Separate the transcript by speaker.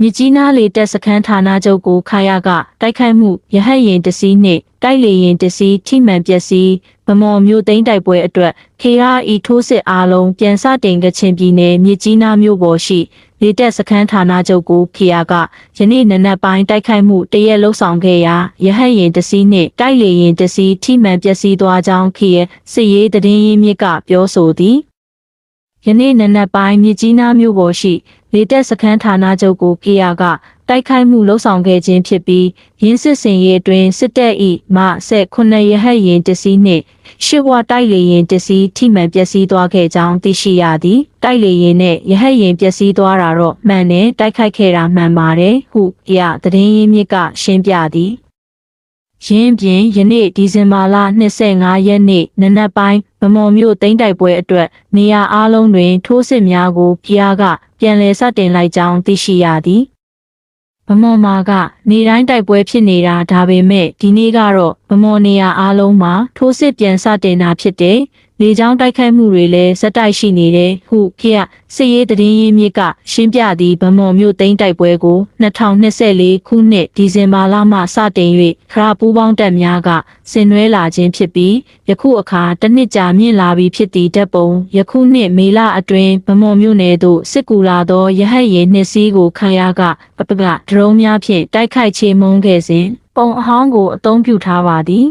Speaker 1: မြကြီးနားလေတပ်စခန်းဌာနချုပ်ကိုခါရကတိုက်ခိုက်မှုရဟတ်ယာဉ်တစ်စီးနှင့်တိုက်လေယာဉ်တစ်စီးထိမှန်ပျက်စီးဗမော်မြို့သိမ်းတိုက်ပွဲအတွက်ခေရာဤထိုးစစ်အားလုံးပြန်စတင်ကချင်ပြည်နယ်မြကြီးနားမြို့ပေါ်ရှိလေတပ်စခန်းဌာနချုပ်ကိုခေရာကယနေ့နနက်ပိုင်းတိုက်ခိုက်မှုတရက်လှုပ်ဆောင်ခဲ့ရာရဟတ်ယာဉ်တစ်စီးနှင့်တိုက်လေယာဉ်တစ်စီးထိမှန်ပျက်စီးသွားကြောင်းခေရစစ်ရေးသတင်းရင်းမြစ်ကပြောဆိုသည်ယနေ့နနက်ပိုင်းမြကြီးနားမြို့ပေါ်ရှိလေတပ်စခန်းဌာနချုပ်ကိုခေရာကတိုက်ခိုက်မှုလှုပ်ဆောင်ခဲ့ခြင်းဖြစ်ပြီးရင်းစစ်စင်ရေးအတွင်းစစ်တပ်၏မ19ရဟတ်ယာဉ်တစ်စီးနှင့်ရှစ်ဝတိုက်လေယာဉ်တစ်စီးထိမှန်ပျက်စီးသွားခဲ့ကြောင်းသိရှိရသည်တိုက်လေယာဉ်နဲ့ရဟတ်ယာဉ်ပျက်စီးသွားတာတော့မှန်တယ်တိုက်ခိုက်ခဲ့တာမှန်ပါတယ်ဟုသတင်းရင်းမြစ်ကရှင်းပြသည်ရင်းပြင်ယနေ့ဒီဇင်ဘာလ25ရက်နေ့နနက်ပိုင်းဗမော်မြို့သိမ်းတိုက်ပွဲအတွက်နေရာအလုံးတွင်ထိုးစစ်များကိုပြည်အားကပြန်လည်စတင်လိုက်ကြောင်းသိရှိရသည်ဗမော်မှာကနေတိုင်းတိုက်ပွဲဖြစ်နေတာဒါပေမဲ့ဒီနေ့ကတော့ဗမော်နေရာအလုံးမှာထိုးစစ်ပြန်စတင်တာဖြစ်တယ်လေကြောင်းတိုက်ခိုက်မှုတွေလည်းဇက်တိုက်ရှိနေတယ်ဟုစစ်ရေးသတင်းရင်းမြစ်ကရှင်းပြသည်ဗမော်မြို့သိမ်းတိုက်ပွဲကို2024ခုနှစ်ဒီဇင်ဘာလမှစတင်၍ခရာပူးပေါင်းတပ်များကဆင်နွှဲလာခြင်းဖြစ်ပြီးယခုအခါတစ်နှစ်ကြာမြင့်လာပြီဖြစ်သည့်တပ်ပုံယခုနှစ်မေလအတွင်းဗမော်မြို့နယ်သို့စစ်ကူလာသောရဟတ်ယာဉ်နှစ်စီးကိုခရာကဒရုန်းများဖြင့်တိုက်ခိုက်ချေမှုန်းခဲ့စဉ်ပုံအဟောင်းကိုအသုံးပြုထားပါသည်